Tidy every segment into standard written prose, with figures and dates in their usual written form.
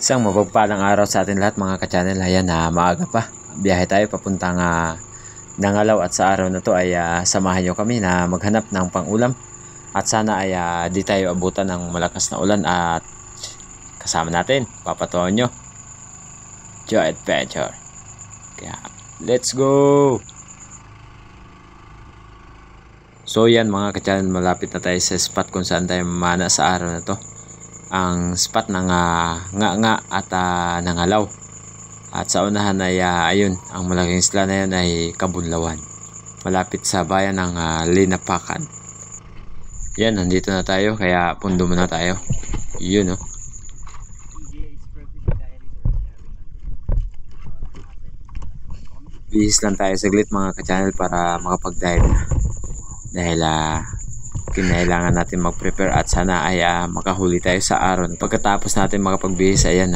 Isang mapagpalang araw sa atin lahat mga ka-channel. Ayan na maaga pa. Biyahe tayo papuntang Nangalaw at sa araw na to ay samahan nyo kami na maghanap ng pang-ulam. At sana ay di tayo abutan ng malakas na ulan at kasama natin, papatuhan nyo, Joe Adventure. Kaya let's go! So yan mga ka-channel, malapit na tayo sa spot kung saan tayo mamana sa araw na to. Ang spot ng nga at Nangalaw. At sa unahan ay ayun, ang malaking isla na yun ay Kabunlawan, malapit sa bayan ng Linapakan. Yan, nandito na tayo, kaya pundo muna tayo. Yun, no? Bihis lang tayo saglit mga ka-channel para makapag-dive na. Dahil kinailangan natin mag-prepare at sana ay makahuli tayo sa araw. Pagkatapos natin makapagbihis, ayan,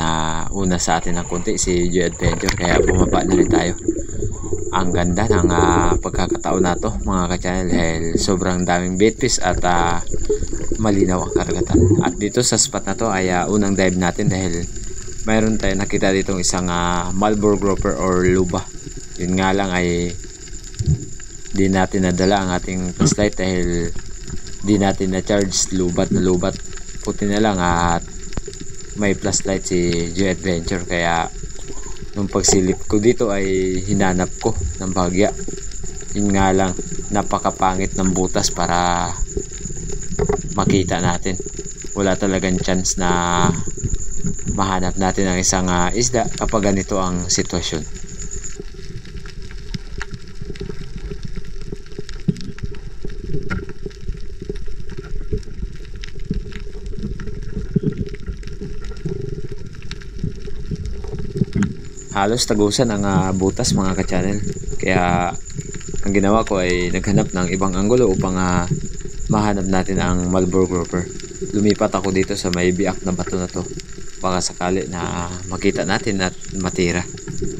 una sa atin ng konti si Joe Adventure, kaya bumaba na rin tayo. Ang ganda ng pagkakataon na to mga ka-channel, dahil sobrang daming baitfish at malinaw ang karagatan. At dito sa spot na to ay unang dive natin, dahil mayroon tayo nakita ditong isang Marlboro grouper or luba. Yun nga lang ay di natin nadala ang ating flashlight dahil di natin na-charge. Lubat na lubat, puti na lang at may flashlight si Joe Adventure, kaya nung pagsilip ko dito ay hinanap ko ng bahagya. Yun nga lang, napakapangit ng butas para makita natin. Wala talagang chance na mahanap natin ang isang isda kapag ganito ang sitwasyon. Halos tagusan ang butas mga ka-channel, kaya ang ginawa ko ay naghanap ng ibang anggulo upang mahanap natin ang Marlboro grouper. Lumipat ako dito sa may biak na bato na to, baka sakali na makita natin at matira.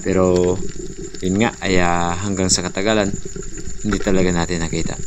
Pero yun nga ay hanggang sa katagalan hindi talaga natin nakita.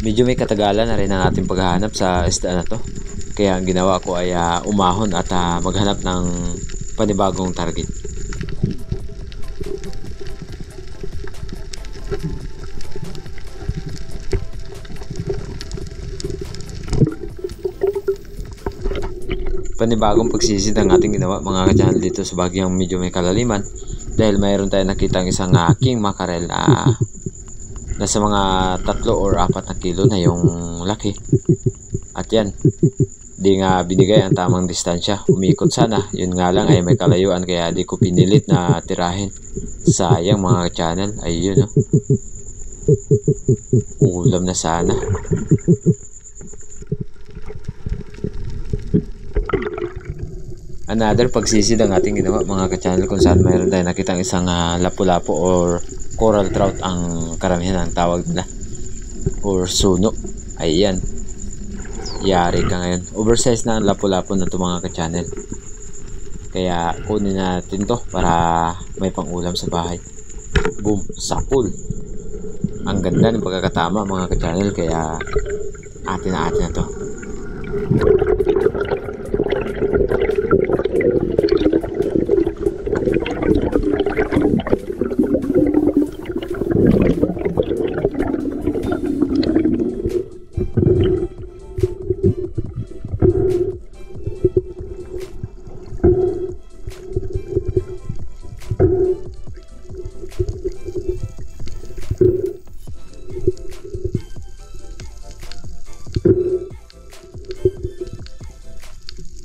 Medyo may katagalan na rin ang ating paghahanap sa isda na to, kaya ang ginawa ko ay umahon at maghanap ng panibagong target. Panibagong pagsisid ang ating ginawa mga ka-channel dito sa bagyang medyo may kalaliman, dahil mayroon tayong nakitang isang king mackerel na nasa mga 3 or 4 na kilo na yung laki. At yan, di nga binigay ang tamang distansya, umikot sana. Yun nga lang ay may kalayuan, kaya di ko pinilit na tirahin. Sayang mga channel. Ayun, no? Ulam na sana. Another pagsisid ang ating ginawa mga ka-channel, kung saan mayroon tayo nakitang isang lapu-lapu or coral trout ang karamihan ng tawag nila, or suno. Ayan, yari ka ngayon. Oversize na ang lapu-lapu na ito mga ka-channel, kaya kunin natin to para may pang-ulam sa bahay. Boom, sapul. Ang ganda ng pagkakatama mga ka-channel, kaya atin na to.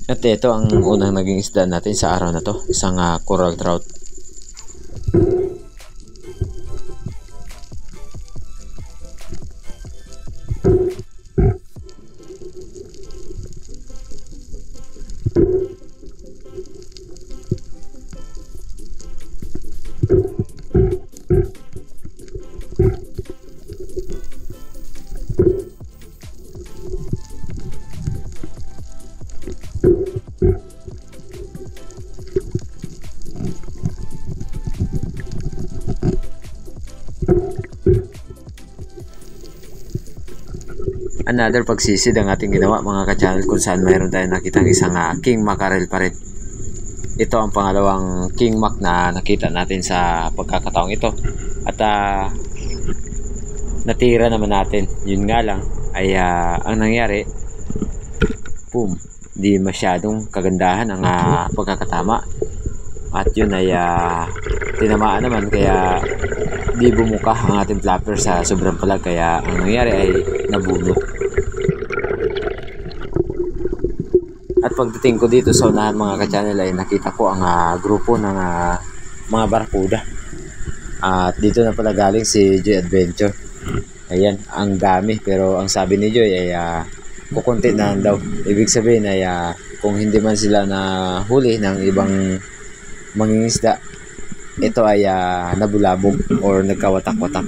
At ito ang unang naging isda natin sa araw na to, isang coral trout. another pagsisid ang ating ginawa mga ka-channel, kung saan mayroon tayong nakitang isang king mackerel pa rin. Ito ang pangalawang king mac na nakita natin sa pagkakataong ito. At natira naman natin. Yun nga lang ay ang nangyari, boom, di masyadong kagandahan ang pagkakatama. At yun ay tinamaan naman, kaya di bumuka ang ating flapper sa sobrang palag, kaya ang nangyari ay nabunot. At pagdating ko dito sa unahan mga ka-channel ay nakita ko ang grupo ng mga barracuda. At dito na pala galing si Joy Adventure. Ayan, ang dami, pero ang sabi ni Joy ay kukunti na daw. Ibig sabihin ay kung hindi man sila na huli ng ibang mangingisda, ito ay nabulabog or nagkawatak-watak.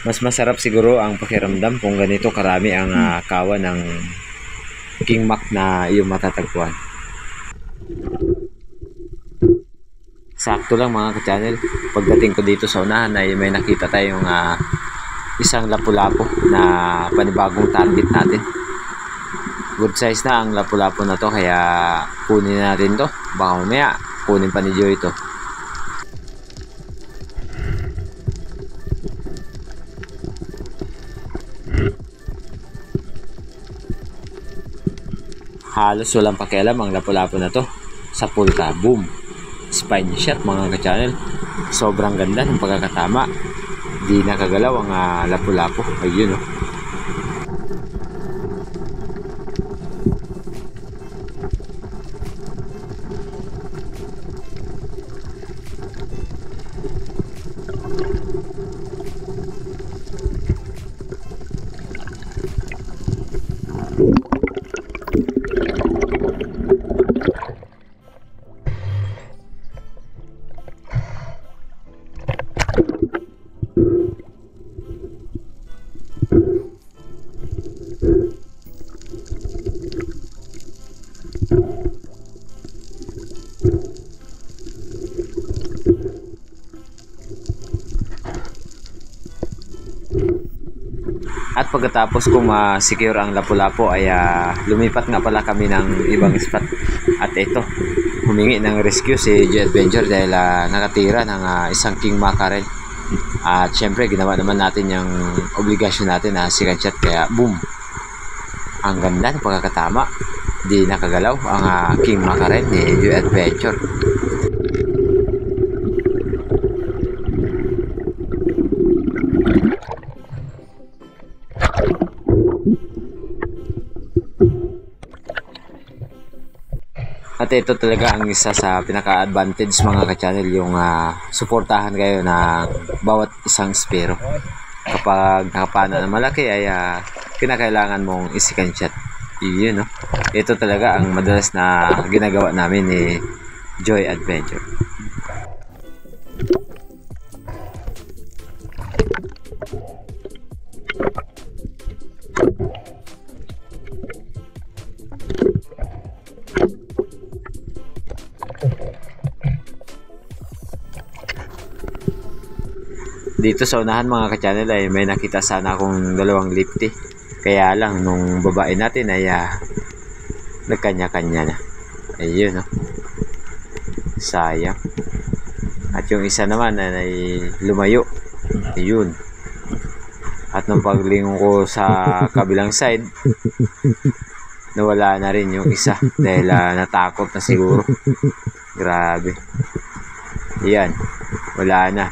Mas masarap siguro ang pakiramdam kung ganito karami ang kawan ng king mac na iyong matatagpuan. Sakto lang mga ka-channel, pagdating ko dito sa unahan ay may nakita tayong isang lapu-lapu na panibagong target natin. Good size na ang lapu-lapu na to, kaya kunin natin to. Baka mamaya kunin pa ni Joy ito. Halos walang pakialam ang lapu-lapu na to sa pulka. Boom, spine shot mga ka-channel. Sobrang ganda ng pagkakatama, di nakagalaw ang lapu-lapu. Ayun oh. At pagkatapos kong secure ang lapu-lapu ay lumipat nga pala kami ng ibang spot. At ito, humingi ng rescue si Joy Adventure dahil nakatira ng isang king mackerel. At syempre ginawa naman natin yung obligasyon natin na second shot, kaya boom, ang ganda ng pagkakatama, di nakagalaw ang king mackerel ni Joy Adventure. At ito talaga ang isa sa pinaka-advantage mga ka-channel, yung suportahan kayo na bawat isang spero. Kapag nakapana na malaki ay kinakailangan mong i-second shot. Yun, no? Ito talaga ang madalas na ginagawa namin ni Joy Adventure. Dito sa unahan mga ka-channel ay may nakita sana akong dalawang lifty. Kaya lang nung babae natin ay nagkanya-kanya na. Ayun, no? Sayang. At yung isa naman ay lumayo. Ayun. At nung paglingon ko sa kabilang side, nawala na rin yung isa dahil natakot na siguro. Grabe. Yan. Wala na.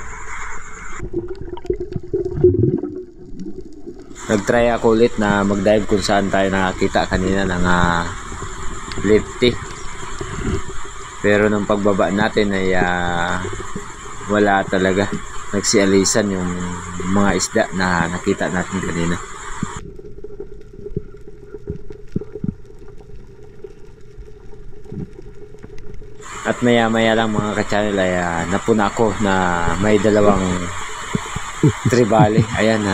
Nag-try ako ulit na mag-dive kung saan tayo nakakita kanina ng lifty. Pero nung pagbaba natin ay wala talaga. Nagsialisan yung mga isda na nakita natin kanina. At maya-maya lang mga ka-channel ay napuna ko na may dalawang tribali. Ayan,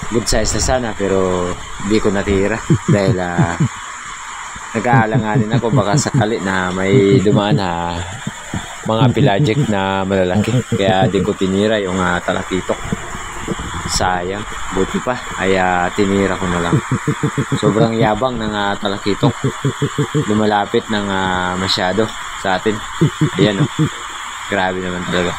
good size na sana pero hindi ko natira dahil nag-aalanganin ako baka sakali na may dumaan na mga pelagic na malalaki kaya di ko tinira yung talakitok. Sayang, buti pa ay tinira ko na lang. Sobrang yabang ng talakitok, lumalapit ng masyado sa atin. Ayan oh, grabe naman talaga.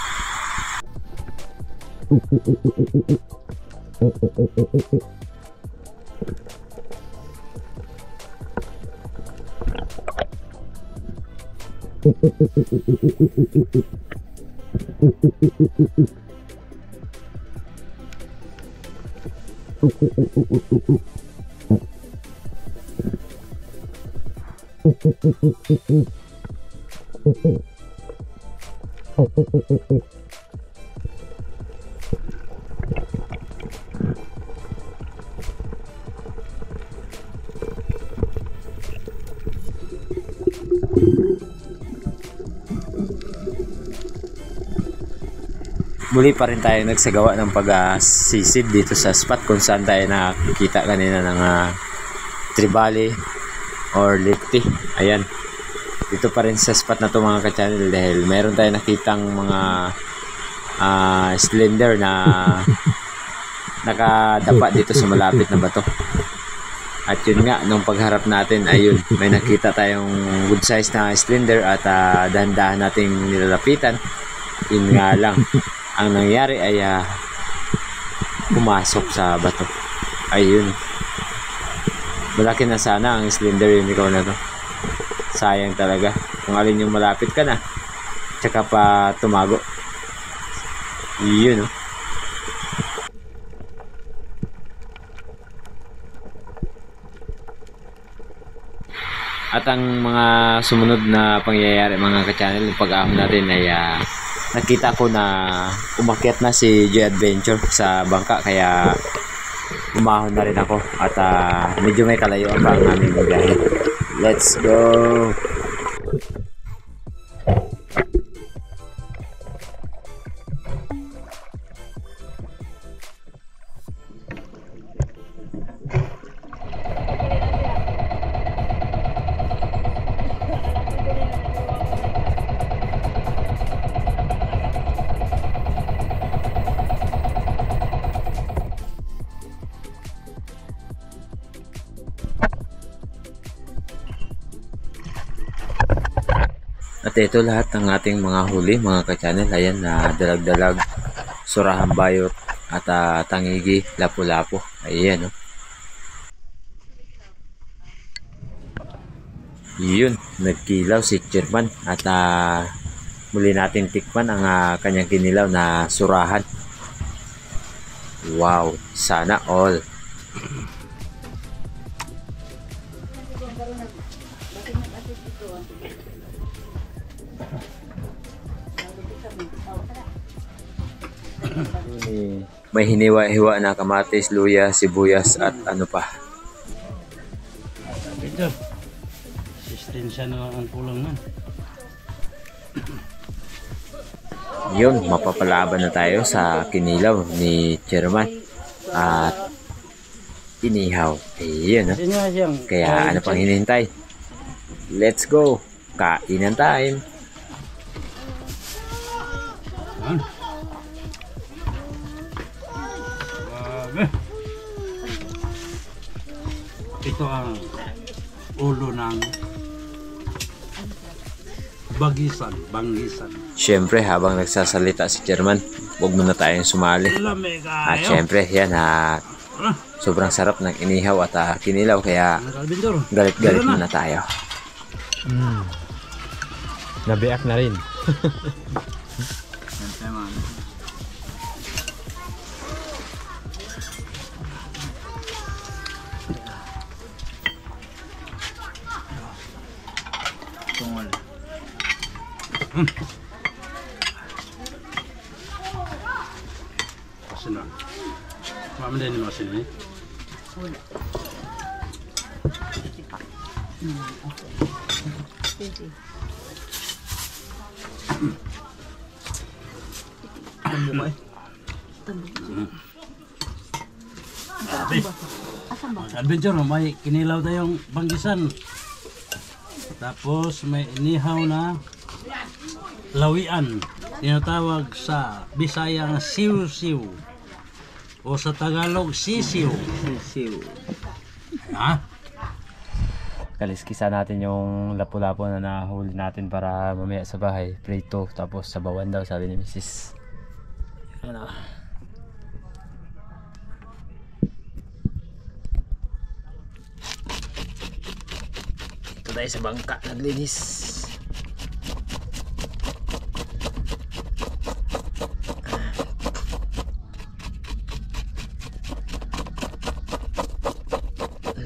Muli pa rin tayo nagsagawa ng pag-sisid dito sa spot kung saan tayo nakikita kanina ng tribali or lifty. Ayan, dito pa rin sa spot na to mga ka-channel dahil meron tayo nakitang mga slender na nakadapa dito sa malapit na bato. At yun nga, nung pagharap natin, ayun, may nakita tayong good size na slender at dahan-dahan nating nilalapitan. Yun nga lang, ang nangyari ay pumasok sa bato. Ayun, malaki na sana ang slender unicorn na to. Sayang talaga kung alin yung malapit ka na tsaka pa tumago. Yun oh. At ang mga sumunod na pangyayari mga ka-channel, yung pag-ahon natin ay nakita ko na umakyat na si Joy Adventure sa bangka kaya umahon na rin ako at medyo may kalayuan pa ang aming biyahe. Let's go! At ito lahat ng ating mga huli mga ka-channel. Ayan na dalag-dalag, surahan bayot at tangigi, lapu-lapu. Ayan oh. Yun, nagkilaw si Chairman at muli natin tikman ang kanyang kinilaw na surahan. Wow, sana all. May hiniwa-hiwa na kamatis, luya, sibuyas at ano pa. Ito, sistensya na lang ang kulang na. Yun, mapapalaban na tayo sa kinilaw ni Chairman at inihaw. Ayun, kaya ano pang hinihintay? Let's go! Kainan time! Ito ang ulo ng banggisan. Siyempre, habang nagsasalita si Chairman, huwag muna tayong sumali. At siyempre, yan sobrang sarap ng inihaw at kinilaw, kaya galit-galit muna tayo. Nabiyak na rin. Masin na. Mama din yung masin eh. Wala. Tambok eh. Tambok. Sabi. Adventure, may kinilaw tayong banggisan. Tapos may inihaw na lawian. Tinatawag sa Bisaya na siw-siw. O sa Tagalog, sisiw. Ha? Kaliskisa natin yung lapu-lapu na nahuli natin para mamaya sa bahay. Prito, tapos sabawan daw sabi ni Mrs. Ano? Ito tayo sa bangka, naglinis.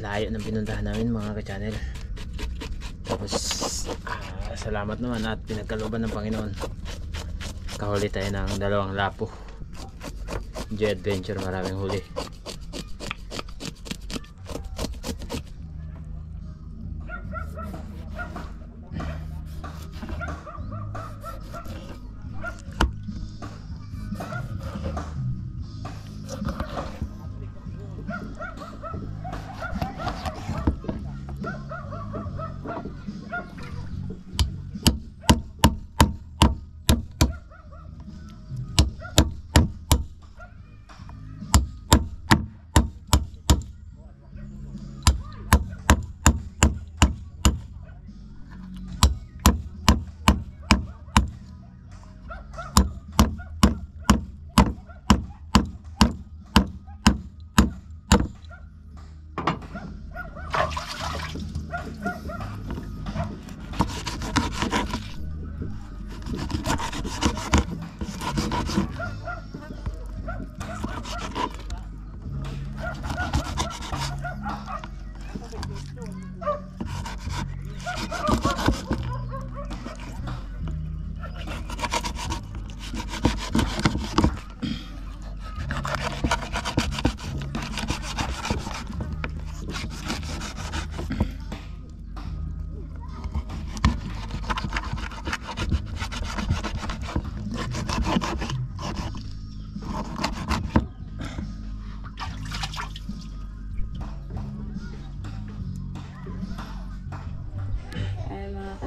Layo ng pinuntahan namin mga ka-channel. Tapos salamat naman at pinagkalooban ng Panginoon. Kahuli tayo ng 2 lapo. Enjoy adventure, maraming huli.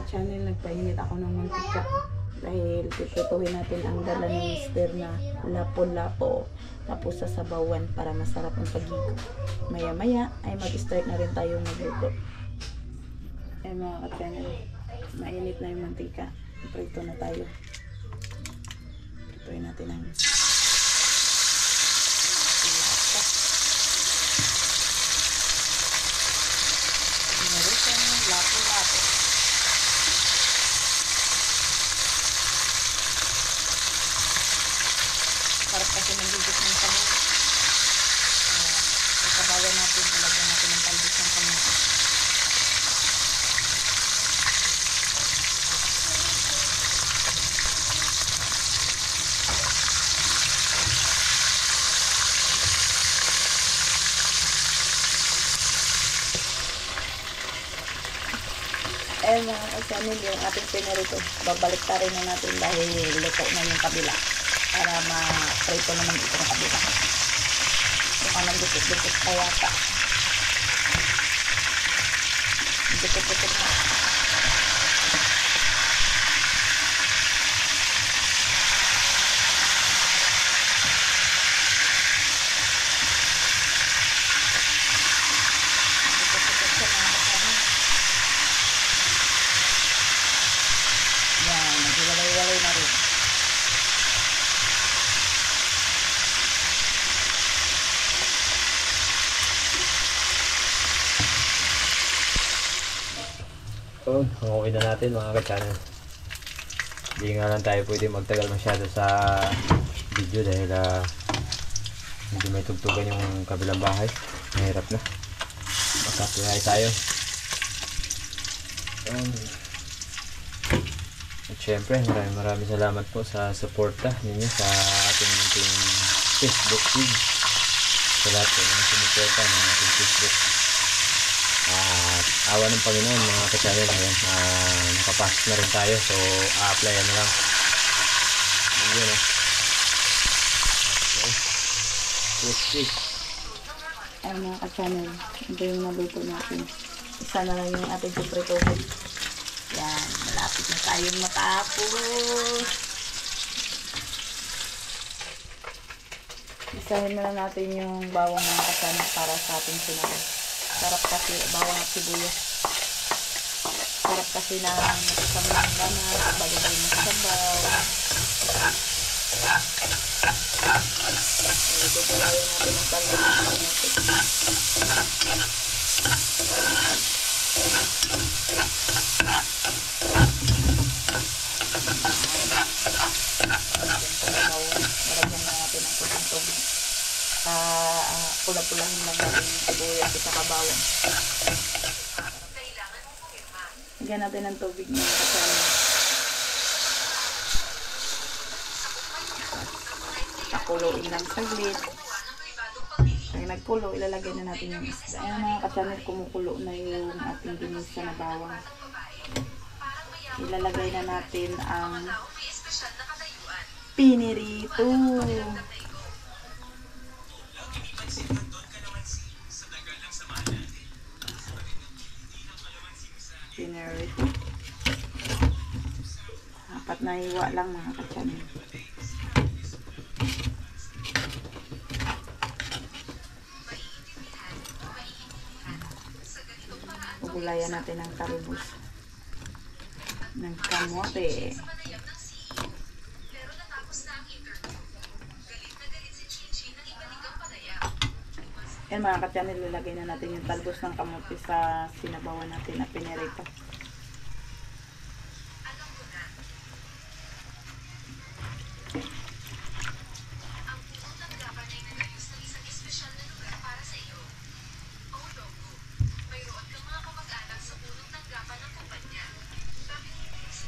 Channel, nagpainit ako ng mantika dahil piprituhin natin ang dala ni Mister na lapo-lapo tapos sasabawan para masarap ang pagiging. Maya maya ay mag-start na rin tayo magluto. Mga ka-channel, mainit na yung mantika, prito na tayo. Prituhin natin ang lapo-lapo. Sarap kasi nagigit ng kamay. Sasabawan natin, talagyan natin ng talbos ng kamay. Ayan mga ka-channel, yung ating pinarito. Babalik ta rin na natin dahil luto na yung kabila. Para ma-prito naman ito ng kabila. Baka nagdukit-dukit pa yata. Dukit-dukit na. Dukit-dukit siya mga kasama. Yan, naghiwalay-walay na rin. So, hanguin na natin mga ka-channel. Hindi nga lang tayo pwede magtagal masyado sa video dahil hindi may tugtugan yung kabilang bahay. Mahirap na. Magkapihay tayo. At syempre, maraming salamat po sa suporta ninyo sa ating Facebook page. Sa lahat po ng sumuporta ng ating Facebook. Awa ng Panginoon mga ka-channel, nakapasok na rin tayo, so a-applyan na lang. Yun, okay. Ayun mga ka-channel, ito yung naluto natin. Isa na lang yung ating pipritohin. Yan, malapit na tayong matapos. Isahin na lang natin yung bawang mga ka-channel para sa ating sinabi. Sarap kasi bawang at sibuyas. Sarap kasi na masasama ng ganas, bagay ng sabaw. Gugulayan natin ang talong natin. Malagyan na natin ang kusintong. Pula-pulahin lang natin yung sibuyas at saka bawang. Lagyan natin ng tubig na kasama. Pakuloyin lang saglit. Pag nagkulo, ilalagay na natin yung isda. Ayan mga ka-channel, kumukulo na yung ating ginisa na bawang. Ilalagay na natin ang pinirito. Pinirito. Apat na hiwa lang mga ka-channel. Gulayan natin ang talbos ng kamote. Yan mga ka-channel, lalagay na natin yung talbos ng kamote sa sinabawan natin na pinirito.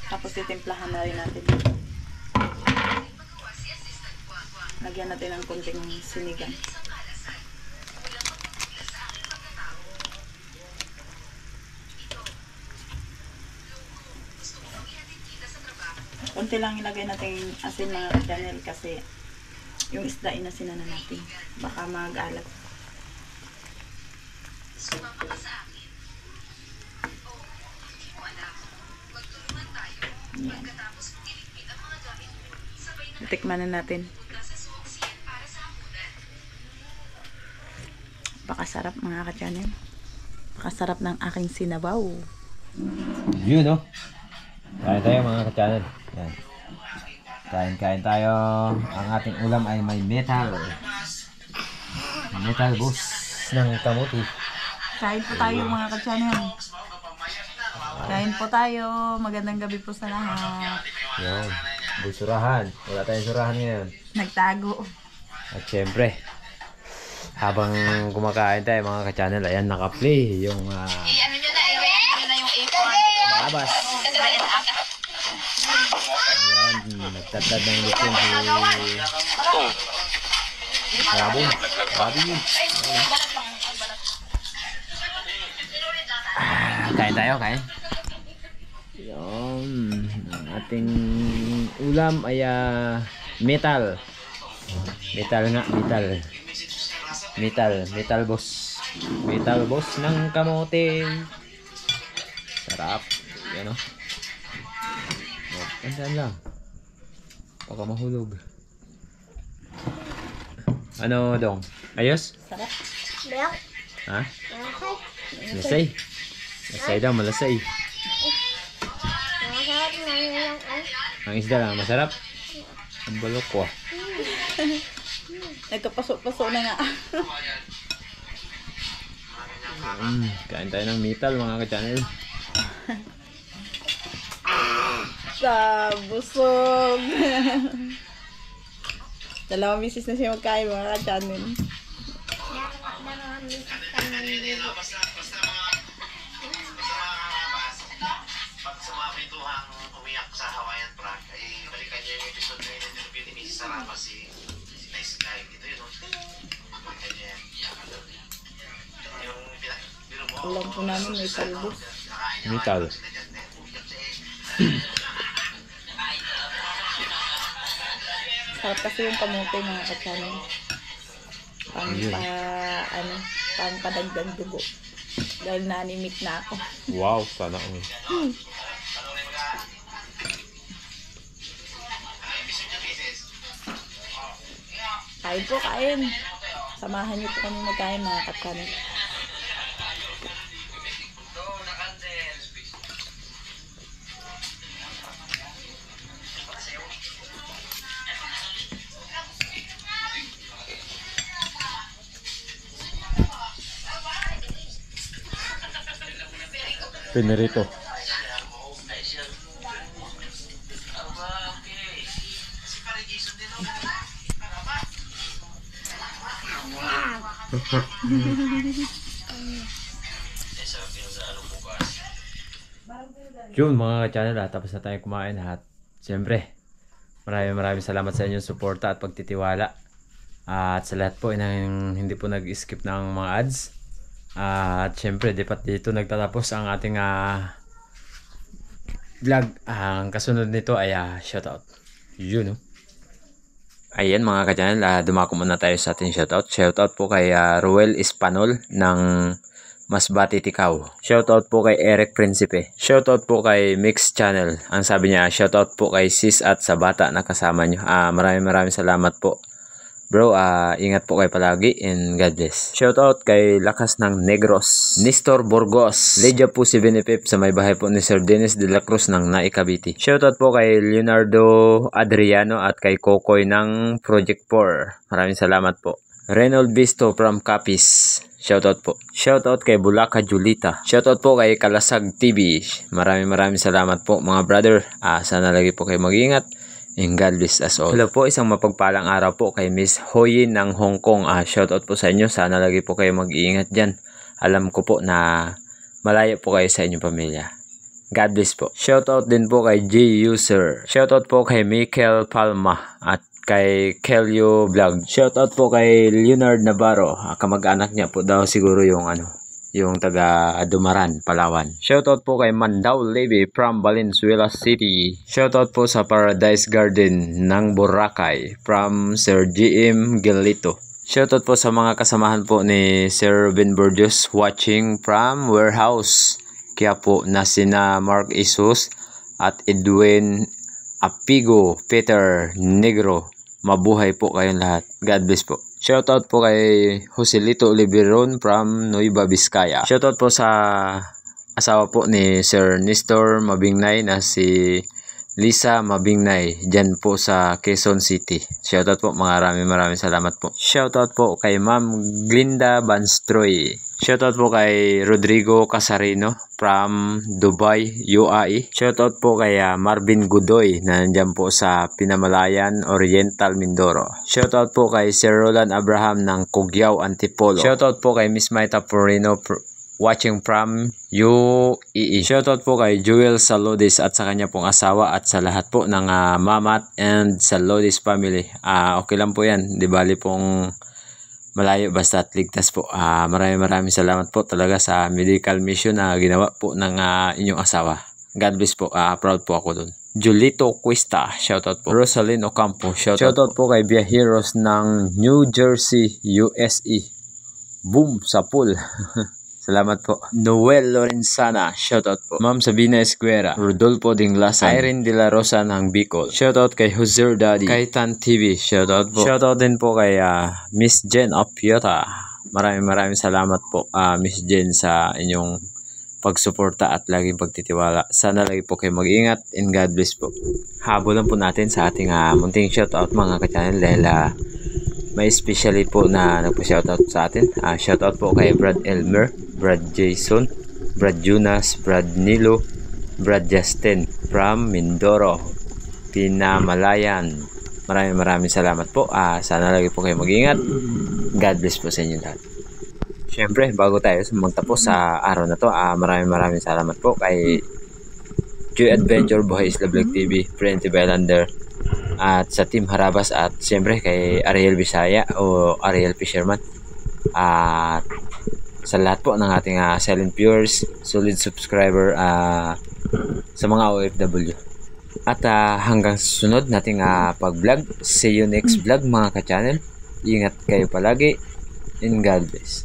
Tapos titimplahan na rin natin. Lagyan natin ng konting sinigang. Konti lang ilagay natin asin mga ka-channel kasi yung isda inasinan na natin. Baka mag-alat. Yan. Tikman na natin. Pakasarap mga ka-channel. Pakasarap ng aking sinabaw. Yun, no? Kain tayo mga ka-channel. Yan. Kain tayo. Ang ating ulam ay may metal. Metal boss ng kamuti. Kain po tayo mga ka-channel. Kain po tayo. Magandang gabi po sa lahat. Yan. Busurahan. Wala tayong surahan ngayon. Nagtago. At syempre, habang kumakain tayo mga ka-channel, ayan naka-play yung Ano nyo na, i-rate nyo na yung ipon. labas. Ayan, nagtatad ng lutong si Rabong. Grabe yun. Kain tayo, kain. Yan. Ang ating ulam ay metal. Metal nga, metal. Metal boss. Metal boss ng kamote. Sarap. Yan o. Andaan lang. Baka mahulog. Ano dong? Ayos? Sarap. Ha? Malasay. Malasay daw, malasay. Ang isda lang, masarap. Ang balok ko. Nagkapaso-paso na nga. Kain tayo ng metal mga ka-channel. Sa busog. Dalawang misis na siya magkain mga ka-channel. Pag sa mga pintuhang umiyak sa Hawaiian Prague, ay balikan niyo yung episode na in-interview ni Mrs. Sarama, si Nice Guy. Ito yun, no? Balikan niya yan. Yung biro mo, Ulam po namin may talbos. Metal. Sarap kasi yung kamote mga ka-channel. Pang Ayun. ano, pang padagdag dugo. Dahil nanimik na ako. Wow, sana all. Kain po, kain. Samahan niyo po kami magkain mga kapkanin. Pinirito. Yun mga ka-channel, tapos na tayo kumain at siyempre maraming salamat sa inyong suporta at pagtitiwala, at sa lahat po ng hindi po nag-skip ng mga ads, at siyempre dito nagtatapos ang ating vlog. Ang kasunod nito ay shoutout. Yun, no? Ayan mga ka-channel, dumako muna tayo sa ating shoutout. Shoutout po kay Ruel Espanol ng Masbate, Ticao. Shoutout po kay Eric Principe. Shoutout po kay Mix Channel. Ang sabi niya, shoutout po kay Sis at sa bata na kasama nyo. Maraming salamat po. Bro, ingat po kayo palagi and God bless. Shoutout kay Lakas ng Negros, Nestor Burgos, Ledia po si Benepip sa may bahay po ni Sir Dennis de la Cruz ng Nai, Cavite. Shoutout po kay Leonardo Adriano at kay Kokoy ng Project 4. Maraming salamat po. Reynold Bisto from Capiz. Shoutout po. Shoutout kay Bulaca Julita. Shoutout po kay Kalasag TV. Maraming salamat po mga brother. Sana lagi po kayo mag-iingat. And God bless us all. Hello po, isang mapagpalang araw po kay Miss Hoyin ng Hong Kong. Shoutout po sa inyo. Sana lagi po kayo mag-iingat dyan. Alam ko po na malayo po kayo sa inyong pamilya. God bless po. Shoutout din po kay G-User. Shoutout po kay Michael Palma at kay Kelio Vlog. Shoutout po kay Leonard Navarro. Kamag-anak niya po daw siguro yung taga Dumaran, Palawan. Shoutout po kay Mandaw Levy from Valenzuela City. Shoutout po sa Paradise Garden ng Boracay from Sir GM Gelito. Shoutout po sa mga kasamahan po ni Sir Ben Burgos watching from Warehouse, Quiapo, na sina Mark Isus at Edwin Apigo, Peter Negro. Mabuhay po kayong lahat. God bless po. Shoutout po kay Joselito Oliveron from Nueva Vizcaya. Shoutout po sa asawa po ni Sir Nestor Mabingnay na si Lisa Mabingnay dyan po sa Quezon City. Shoutout po, maraming salamat po. Shoutout po kay Ma'am Glinda Banstroy. Shoutout po kay Rodrigo Casarino from Dubai, UAE. Shoutout po kay Marvin Gudoy na nandyan po sa Pinamalayan, Oriental, Mindoro. Shoutout po kay Sir Roland Abraham ng Cugao, Antipolo. Shoutout po kay Miss Maita Porino watching from UAE. Shoutout po kay Joel Salodis at sa kanya pong asawa at sa lahat po ng Mamat and Salodis family. Okay lang po yan. Di bali pong malayo basta at ligtas po. Maraming salamat po talaga sa medical mission na ginawa po ng inyong asawa. God bless po. Proud po ako dun. Julito Cuesta, shoutout po. Rosalyn Ocampo, shoutout po kay Viajeros ng New Jersey, USA. Boom sa pool. Salamat po. Noel Lorenzana, shoutout po. Ma'am Sabina Escuera, Rodolfo Dinglasan, Irene De La Rosa ng Bicol. Shoutout kay Jose Daddy, Kaitan TV, shoutout po. Shoutout din po kay Miss Jen of Piota. Maraming salamat po Miss Jen sa inyong pagsuporta at laging pagtitiwala. Sana lagi po kayo mag-ingat and God bless po. Habulan po natin sa ating munting shoutout mga ka-channel dahil may especially po na nagpa-shoutout sa atin. Shoutout po kay Brad Elmer, Brad Jason, Brad Jonas, Brad Nilo, Brad Justin from Mindoro, Pinamalayan. Maraming salamat po. Sana lagi po kayo mag-ingat. God bless po sa inyo lahat. Siyempre, bago tayo magtapos sa araw na to, maraming salamat po kay Joy Adventure, Buhay Isla Vlog TV, Preventive Islander, at sa Team Harabas, at siyempre kay Ariel Bisaya o Ariel Fisherman, at sa lahat po ng ating silent viewers, solid subscriber, sa mga OFW. At hanggang susunod nating pag-vlog. See you next vlog mga ka-channel. Ingat kayo palagi and God bless.